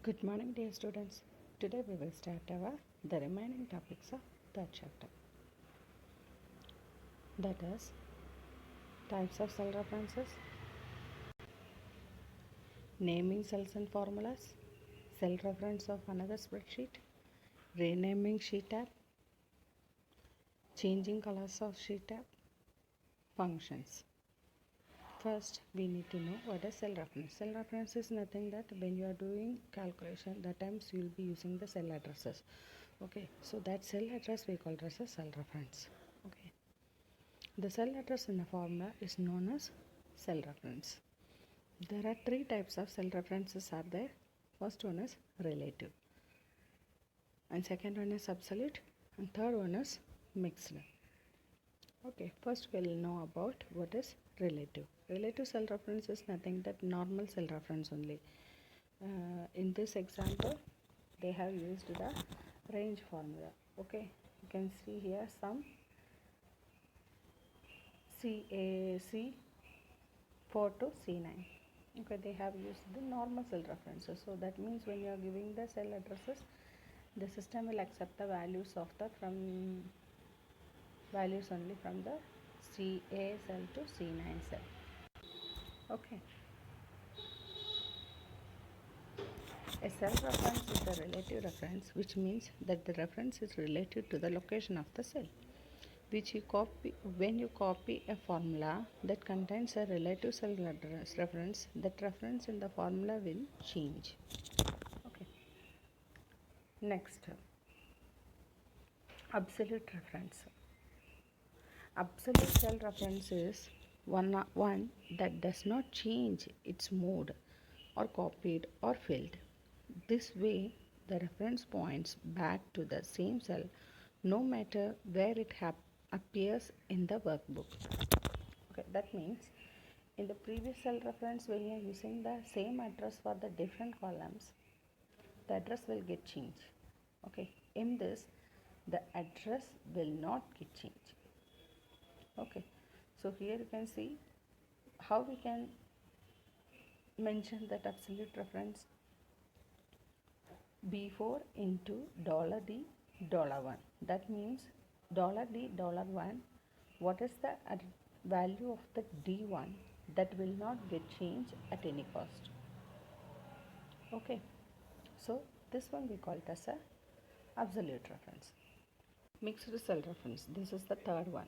Good morning, dear students. Today we will start the remaining topics of third chapter. That is types of cell references, naming cells and formulas, cell reference of another spreadsheet, renaming sheet tab, changing colors of sheet tab, functions. First, we need to know what is cell reference. Cell reference is nothing that when you are doing calculation, that times you will be using the cell addresses. Okay, so that cell address we call it as a cell reference. Okay, the cell address in the formula is known as cell reference. There are three types of cell references are there. First one is relative, and second one is absolute, and third one is mixed. Okay, first we'll know about what is relative. Relative cell reference is nothing but normal cell reference only. In this example, they have used the range formula. Okay, you can see here some C4 to C9. Okay, they have used the normal cell references. So that means when you are giving the cell addresses, the system will accept the values of the values only from the CA cell to C9 cell. Okay. A cell reference is a relative reference, which means that the reference is related to the location of the cell, which you copy. When you copy a formula that contains a relative cell reference, that reference in the formula will change. Okay. Next, absolute reference. Absolute cell reference is one that does not change its mode or copied or filled. This way, the reference points back to the same cell no matter where it appears in the workbook. Okay, that means in the previous cell reference, when you are using the same address for the different columns, the address will get changed. Okay, in this, the address will not get changed. Okay, so here you can see how we can mention that absolute reference. B4 into $D $1. That means $D $1. What is the value of the D1 that will not get changed at any cost? Okay, so this one we call it as a absolute reference. Mixed cell reference. This is the third one.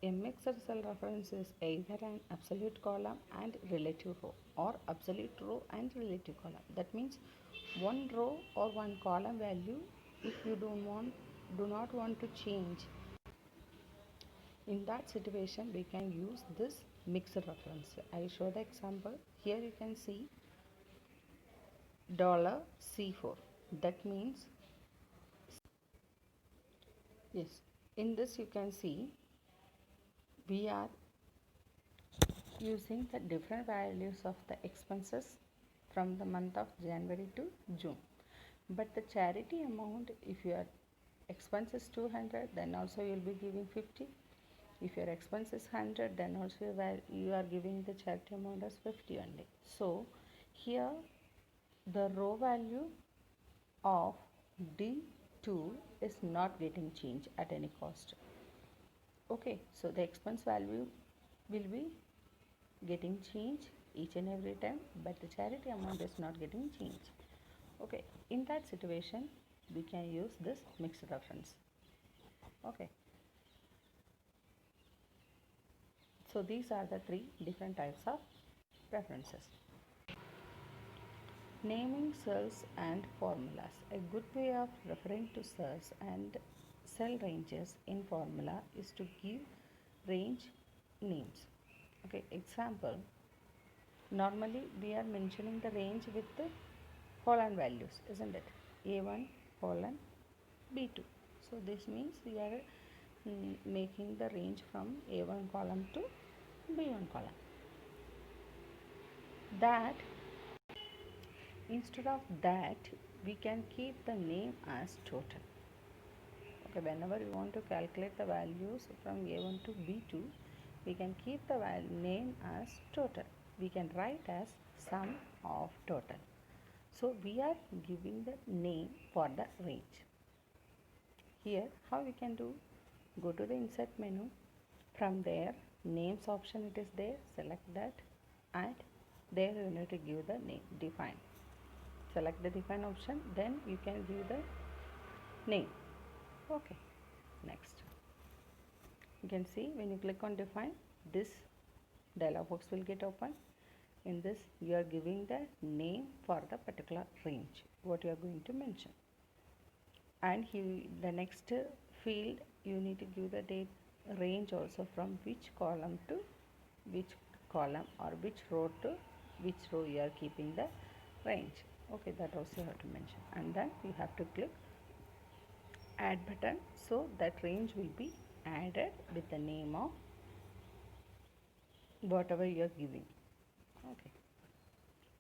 A mixed cell reference is either an absolute column and relative row, or absolute row and relative column. That means one row or one column value, if you do not want to change, in that situation we can use this mixed reference. I show the example. Here you can see $C4. That means, yes, in this you can see we are using the different values of the expenses from the month of January to June. But the charity amount, if your expense is 200, then also you will be giving 50. If your expense is 100, then also you are giving the charity amount as 50 only. So here the row value of D2 is not getting changed at any cost. Okay, so the expense value will be getting changed each and every time, but the charity amount is not getting changed. Okay, in that situation we can use this mixed reference. Okay, so these are the three different types of references. Naming cells and formulas. A good way of referring to cells and cell ranges in formula is to give range names. Okay, example, normally we are mentioning the range with the colon values, isn't it? A1 colon B2. So this means we are making the range from A1 column to B1 column. That instead of that, we can keep the name as total. Okay, whenever we want to calculate the values from A1 to B2, we can keep the name as total. We can write as sum of total. So we are giving the name for the range. Here how we can do, go to the insert menu, from there names option it is there, select that, and there you need to give the name, define. Select the define option, then you can give the name. Okay, next you can see when you click on define, this dialog box will get open. In this you are giving the name for the particular range what you are going to mention, and the next field you need to give the date range also, from which column to which column, or which row to which row you are keeping the range. Okay, that also you have to mention, and then you have to click add button, so that range will be added with the name of whatever you are giving. Okay,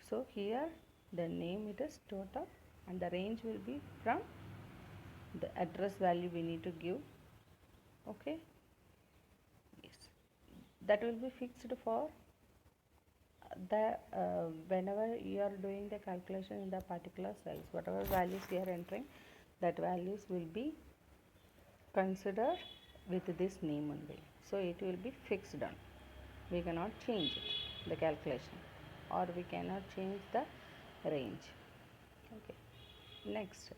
so here the name it is total, and the range will be from the address value we need to give. Okay, yes, that will be fixed for the whenever you are doing the calculation in the particular cells, whatever values you are entering, that values will be considered with this name only. So it will be fixed on, we cannot change it, the calculation, or we cannot change the range. Okay, next,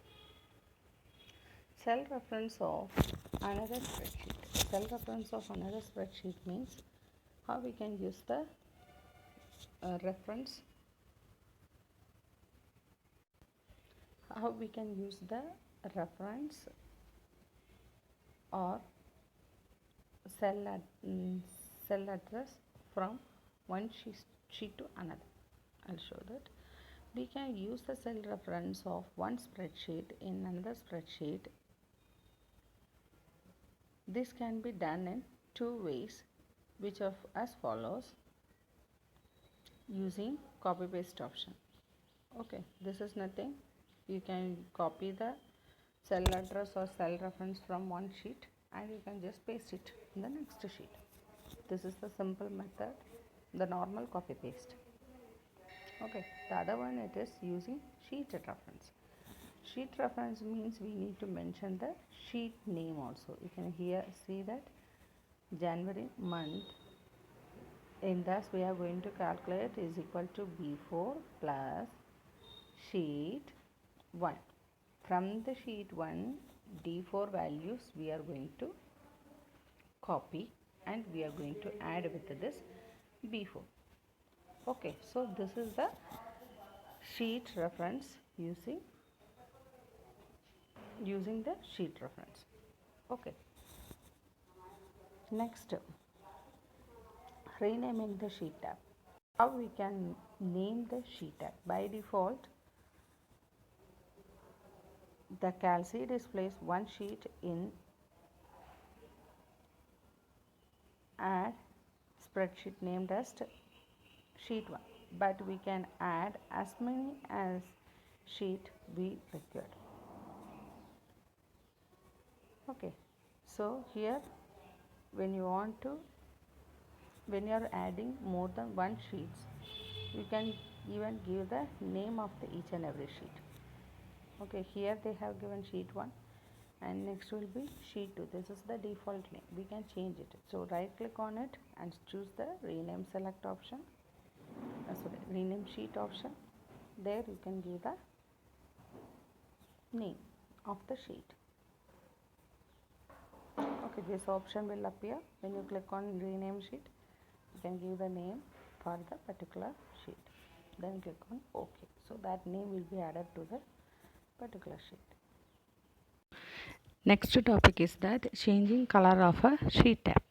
cell reference of another spreadsheet. Cell reference of another spreadsheet means how we can use the reference, how we can use the reference or cell address from one sheet to another. I'll show that. We can use the cell reference of one spreadsheet in another spreadsheet. This can be done in two ways, which of as follows, using copy paste option. Okay, this is nothing, you can copy the cell address or cell reference from one sheet and you can just paste it in the next sheet. This is the simple method, the normal copy paste. Okay, the other one it is using sheet reference. Sheet reference means we need to mention the sheet name also. You can here see that January month, in this we are going to calculate is equal to B4 plus sheet 1. From the sheet 1 D4 values we are going to copy and we are going to add with this B4. Okay, so this is the sheet reference using the sheet reference. Okay, next, renaming the sheet tab. How we can name the sheet tab? By default, the Calc displays one sheet in add spreadsheet named as sheet 1, but we can add as many as sheet we require. Okay, so here when you are adding more than one sheets, you can even give the name of each and every sheet. Okay, here they have given sheet 1 and next will be sheet 2. This is the default name, we can change it. So right click on it and choose the rename select option, rename sheet option. There you can give the name of the sheet. Okay, this option will appear when you click on rename sheet. You can give the name for the particular sheet, then click on OK. So that name will be added to the particular sheet. Next topic is that changing color of a sheet tab.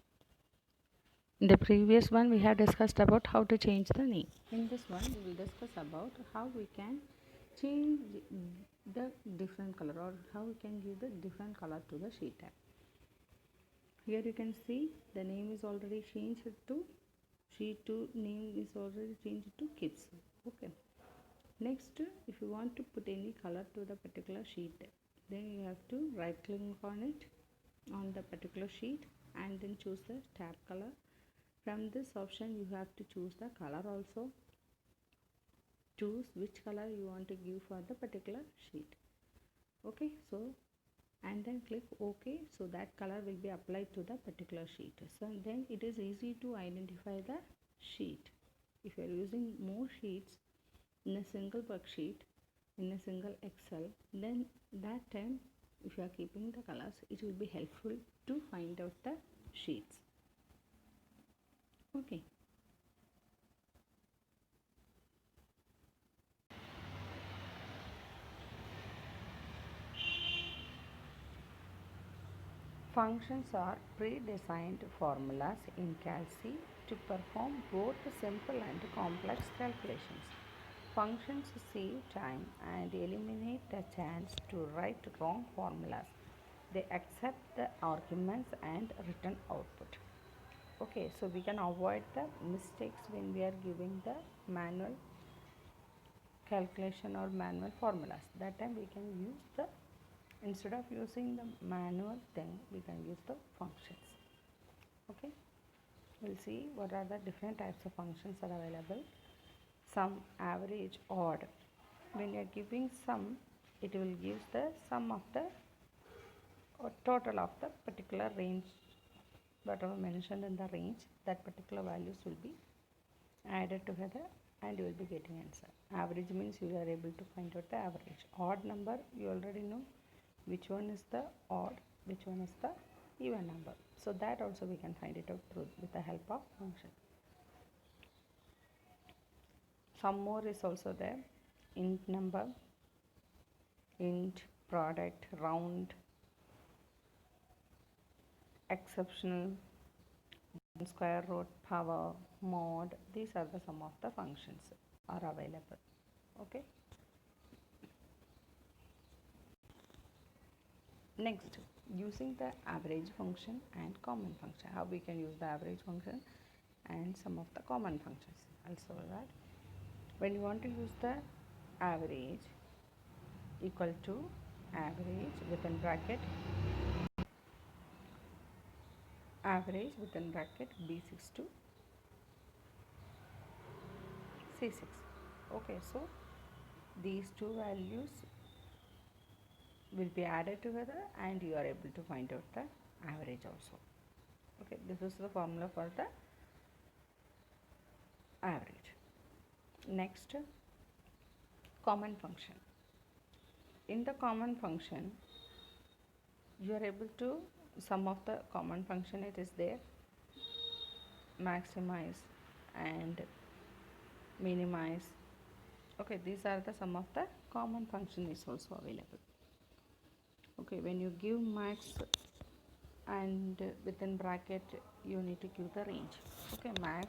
In the previous one we have discussed about how to change the name. In this one we will discuss about how we can change the different color, or how we can give the different color to the sheet tab. Here you can see the name is already changed to sheet 2, name is already changed to kids. Okay, next, if you want to put any color to the particular sheet, then you have to right click on it on the particular sheet and then choose the tab color. From this option you have to choose the color also. choose which color you want to give for the particular sheet. Okay, so and then click OK, so that color will be applied to the particular sheet. So then it is easy to identify the sheet. If you are using more sheets in a single worksheet, in a single Excel, then that time if you are keeping the colors, it will be helpful to find out the sheets. Okay. Functions are pre-designed formulas in Calc to perform both simple and complex calculations. Functions save time and eliminate the chance to write wrong formulas. They accept the arguments and return output. Okay, so we can avoid the mistakes when we are giving the manual calculation or manual formulas. That time we can use the, instead of using the manual thing, we can use the functions. Okay, we'll see what are the different types of functions are available. Sum, average, odd. When you are giving sum, it will give the sum of the or total of the particular range, whatever mentioned in the range, that particular values will be added together and you will be getting answer. Average means you are able to find out the average. Odd number, you already know which one is the odd, which one is the even number. So that also we can find it out through with the help of function. Some more is also there. Int number, int, product, round, exceptional, square root, power, mod. These are the some of the functions are available. Okay. Next, using the average function and common function. How we can use the average function and some of the common functions. I'll solve that. When you want to use the average, equal to average within bracket, average within bracket B6 to C6. Okay, so these two values will be added together and you are able to find out the average also. Okay, this is the formula for the average. Next, common function. In the common function, you are able to, some of the common function it is there, maximize and minimize. Okay, these are the some of the common function is also available. Okay, when you give max and within bracket you need to give the range. Okay, max,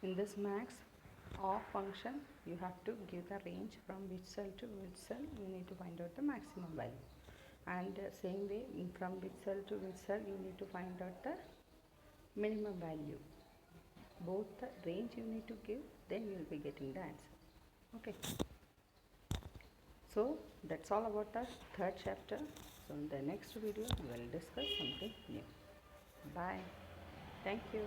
in this max of function you have to give the range from which cell to which cell you need to find out the maximum value, and same way from which cell to which cell you need to find out the minimum value. Both the range you need to give, then you will be getting the answer. Okay, so that's all about the third chapter. So in the next video we will discuss something new. Bye. Thank you.